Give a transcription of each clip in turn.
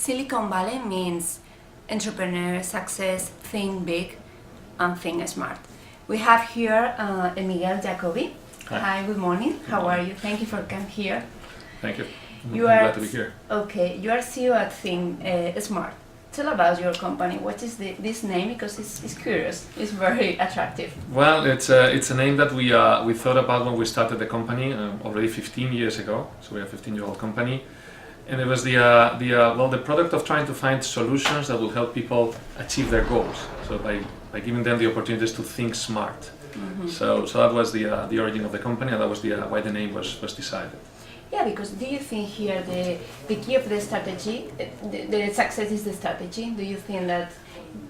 Silicon Valley means entrepreneur, success, think big, and think smart. We have here Miguel Yacobi. Hi, good morning. How are you? Thank you for coming here. Thank you. I'm glad to be here. Okay, you are CEO at ThinkSmart. Tell about your company. What is this name? Because it's curious. It's very attractive. Well, it's a name that we thought about when we started the company already 15 years ago. So we're a 15-year-old company, and it was the product of trying to find solutions that will help people achieve their goals. So by giving them the opportunities to think smart. Mm-hmm. So that was the origin of the company, and that was why the name was decided. Yeah, because do you think here the key of the strategy, the success is the strategy? Do you think that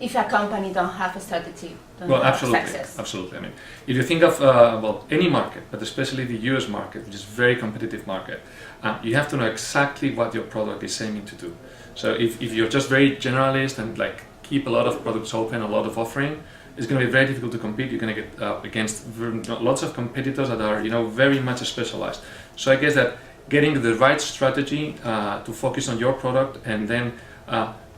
if a company don't have a strategy, don't have success? Absolutely. I mean, if you think of any market, but especially the US market, which is a very competitive market, you have to know exactly what your product is aiming to do. So if you're just very generalist and like keep a lot of products open, a lot of offering, it's going to be very difficult to compete. You're going to get against lots of competitors that are very much specialized. So I guess that getting the right strategy to focus on your product and then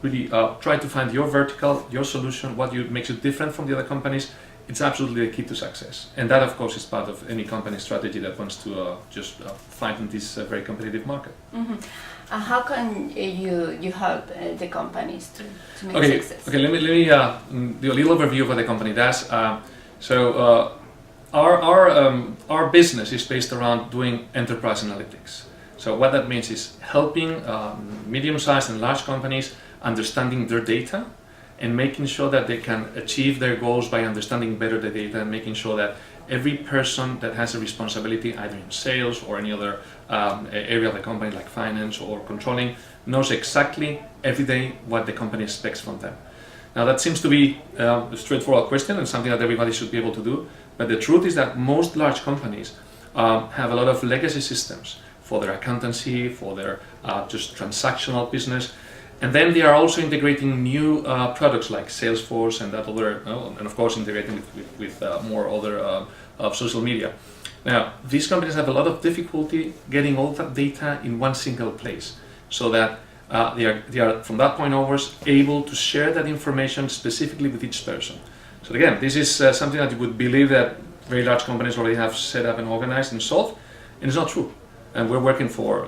really try to find your vertical, your solution, what makes you different from the other companies, it's absolutely the key to success. And that, of course, is part of any company strategy that wants to fight in this very competitive market. Mm-hmm. How can you help the companies to make success? Okay, let me do a little overview of what the company does. Our business is based around doing enterprise analytics. So what that means is helping medium-sized and large companies understanding their data and making sure that they can achieve their goals by understanding better the data and making sure that every person that has a responsibility either in sales or any other area of the company like finance or controlling knows exactly every day what the company expects from them. Now that seems to be a straightforward question and something that everybody should be able to do, but the truth is that most large companies have a lot of legacy systems for their accountancy, for their just transactional business, and then they are also integrating new products like Salesforce and that other, and of course integrating with more other social media. Now these companies have a lot of difficulty getting all that data in one single place, so that they are from that point onwards able to share that information specifically with each person. So again, this is something that you would believe that very large companies already have set up and organized and solved, and it's not true. And we're working for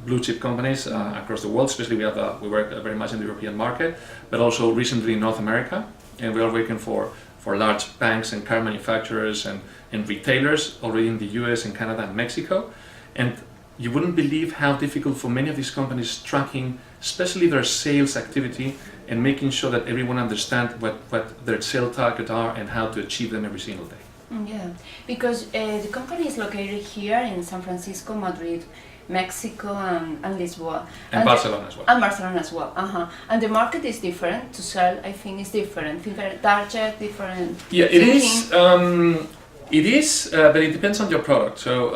blue chip companies across the world. Especially we work very much in the European market, but also recently in North America, and we are working for large banks and car manufacturers and retailers already in the US and Canada and Mexico. And you wouldn't believe how difficult for many of these companies tracking, especially their sales activity, and making sure that everyone understands what their sales targets are and how to achieve them every single day. Yeah, because the company is located here in San Francisco, Madrid, Mexico, and Lisboa. And Barcelona as well. And Barcelona as well. Uh-huh. And the market is different to sell. I think it's different. Different target, different. Yeah, it is. It is, but it depends on your product. So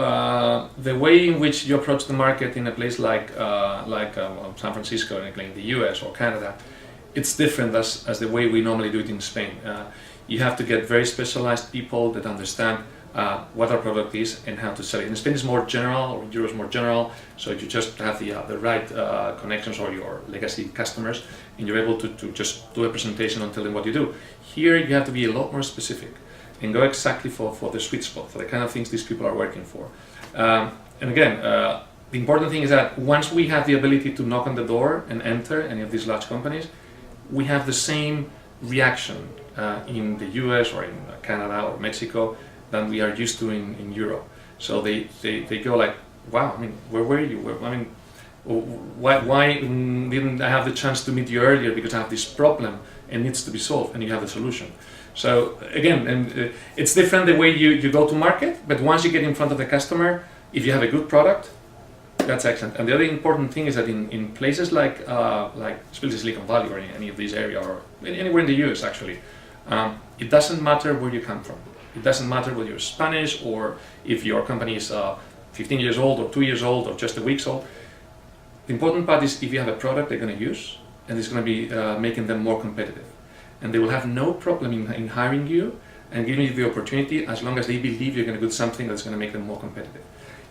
the way in which you approach the market in a place like San Francisco, like in the US or Canada, it's different as the way we normally do it in Spain. You have to get very specialized people that understand what our product is and how to sell it. In Spain, it's more general, or in Europe, it's more general. So you just have the right connections or your legacy customers, and you're able to just do a presentation and tell them what you do. Here, you have to be a lot more specific and go exactly for the sweet spot, for the kind of things these people are working for. And again, the important thing is that once we have the ability to knock on the door and enter any of these large companies, we have the same reaction in the US or in Canada or Mexico than we are used to in Europe. So they go like, wow, I mean, where were you? Why didn't I have the chance to meet you earlier, because I have this problem and needs to be solved, and you have the solution. So again, it's different the way you go to market, but once you get in front of the customer, if you have a good product, that's excellent. And the other important thing is that in places like especially Silicon Valley or in any of these areas, or anywhere in the US actually, it doesn't matter where you come from. It doesn't matter whether you're Spanish or if your company is 15 years old or 2 years old or just a week old. The important part is if you have a product they're going to use, and it's going to be making them more competitive. And they will have no problem in hiring you and giving you the opportunity as long as they believe you're going to do something that's going to make them more competitive.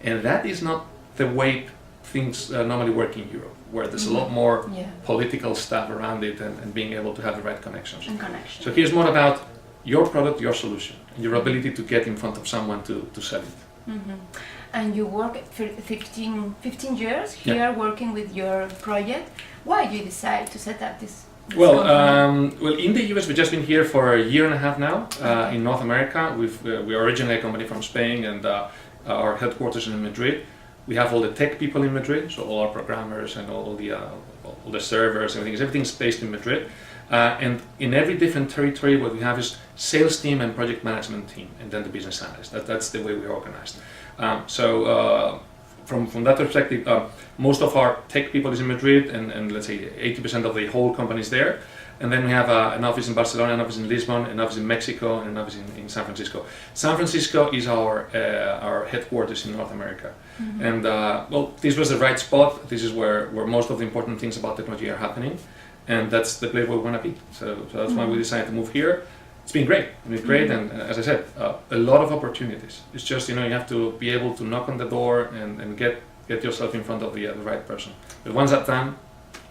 And that is not the way things normally work in Europe, where there's a lot more Yeah. political stuff around it and being able to have the right connections. And connection. So here's more about your product, your solution, and your ability to get in front of someone to sell it. And you work for 15 years here Yeah. working with your project. Why did you decide to set up this Well, company? well, in the US, we've just been here for a year and a half now. Okay. In North America, we are originally a company from Spain, and our headquarters is in Madrid. We have all the tech people in Madrid, so all our programmers and all the servers, everything's based in Madrid. And in every different territory, what we have is sales team and project management team, and then the business analyst. That's the way we're organized. From that perspective, most of our tech people is in Madrid, and let's say 80% of the whole company is there. And then we have an office in Barcelona, an office in Lisbon, an office in Mexico, and an office in San Francisco. San Francisco is our headquarters in North America. And well, this was the right spot. This is where most of the important things about technology are happening. And that's the place where we want to be. So that's why we decided to move here. It's been great. And as I said, a lot of opportunities. It's just, you have to be able to knock on the door and get yourself in front of the right person. But once that's done,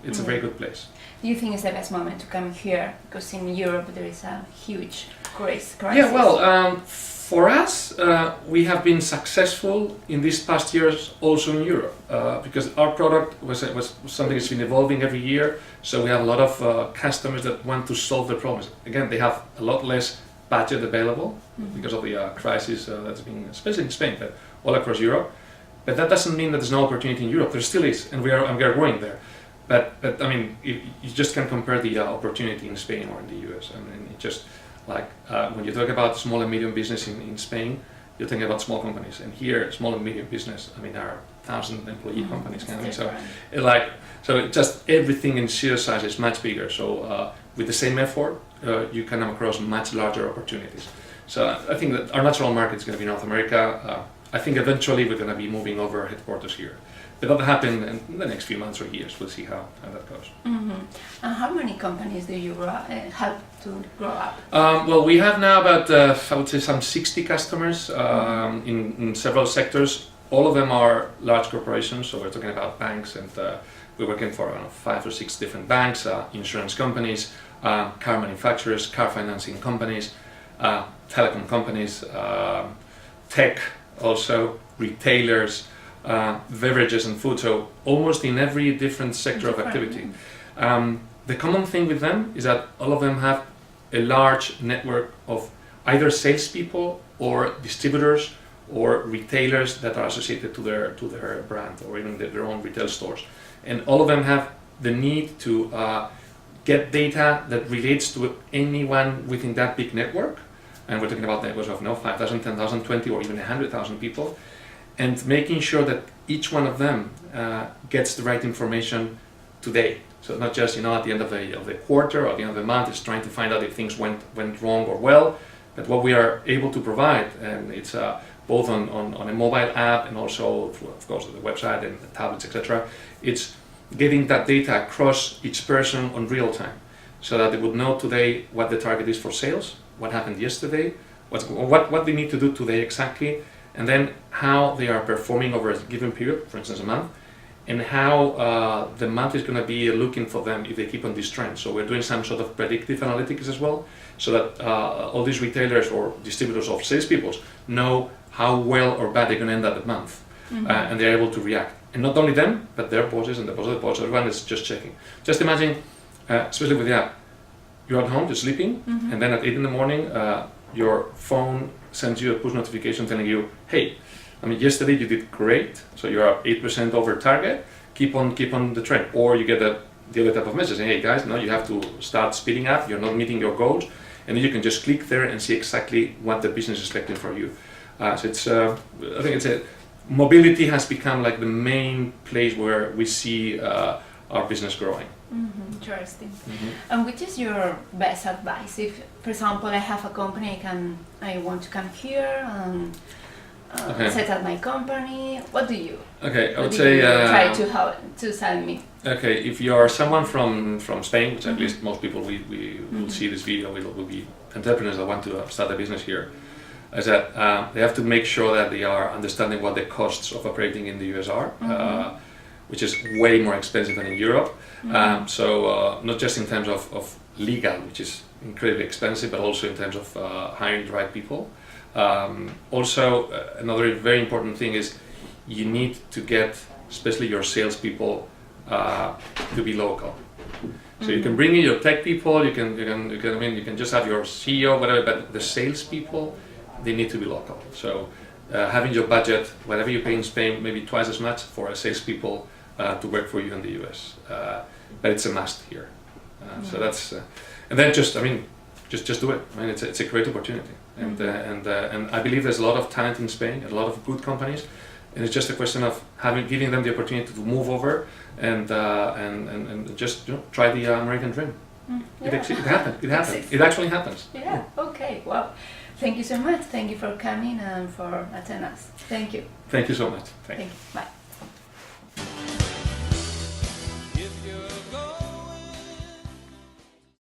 it's a very good place. Do you think it's the best moment to come here? Because in Europe there is a huge crisis. Yeah, well, for us, we have been successful in these past years also in Europe because our product was something that's been evolving every year. So we have a lot of customers that want to solve the problems. Again, they have a lot less budget available because of the crisis that's been, especially in Spain, but all across Europe. But that doesn't mean that there's no opportunity in Europe. There still is, and we are growing there. But I mean, you just can't compare the opportunity in Spain or in the US. I mean, it just like when you talk about small and medium business in Spain, you're thinking about small companies, and here, small and medium business, I mean, there are 1,000 employee companies kind of thing. So just everything in sheer size is much bigger. So with the same effort, you can come across much larger opportunities. So I think that our natural market is going to be North America. I think eventually we're going to be moving over headquarters here. But that'll happen in the next few months or years. We'll see how that goes. And how many companies do you help to grow up? Well, we have now about, I would say, some 60 customers in several sectors. All of them are large corporations, so we're talking about banks, and we're working for 5 or 6 different banks, insurance companies, car manufacturers, car financing companies, telecom companies, tech also, retailers, beverages and food, so almost in every different sector of activity. The common thing with them is that all of them have a large network of either salespeople or distributors or retailers that are associated to their brand, or even their own retail stores. And all of them have the need to get data that relates to anyone within that big network. And we're talking about networks of 5,000, 10,000, 20, or even 100,000 people. And making sure that each one of them gets the right information today. So not just at the end of the quarter or at the end of the month, it's trying to find out if things went wrong or well, but what we are able to provide, and it's both on a mobile app and also through, of course, the website and the tablets, etc. It's getting that data across each person on real time, so that they would know today what the target is for sales, what happened yesterday, what they need to do today exactly, and then how they are performing over a given period, for instance a month, and how the month is going to be looking for them if they keep on this trend. So we're doing some sort of predictive analytics as well, so that all these retailers or distributors or salespeople know how well or bad they're going to end up the month, and they're able to react. And not only them, but their bosses and the boss of the boss, everyone is just checking. Just imagine, especially with the app, you're at home, you're sleeping, and then at 8 in the morning, your phone sends you a push notification telling you, hey, yesterday you did great, so you're up 8% over target, keep on the trend. Or you get the other type of message saying, hey guys, now you have to start speeding up, you're not meeting your goals, and then you can just click there and see exactly what the business is expecting from you. So it's, I think mobility has become like the main place where we see our business growing. Interesting. And which is your best advice? If, for example, I have a company, I want to come here and set up my company, what do you? Okay, I would say try to sell me. Okay, if you are someone from Spain, which at least most people we will see this video will be entrepreneurs that want to start a business here, is that they have to make sure that they are understanding what the costs of operating in the US are. which is way more expensive than in Europe. So not just in terms of legal, which is incredibly expensive, but also in terms of hiring the right people. Also, another very important thing is you need to get, especially your salespeople, to be local. So you can bring in your tech people, you can just have your CEO, whatever, but the salespeople, they need to be local. So having your budget, whatever you pay in Spain, maybe twice as much for a salespeople to work for you in the US. But it's a must here. So that's, and then just do it. I mean, it's a great opportunity, and I believe there's a lot of talent in Spain, a lot of good companies, and it's just a question of giving them the opportunity to move over and just try the American dream. Yeah. It happens. It actually happens. Yeah. Okay. Well, thank you so much. Thank you for coming and for attending us. Thank you. Thank you so much. Thank you. Bye.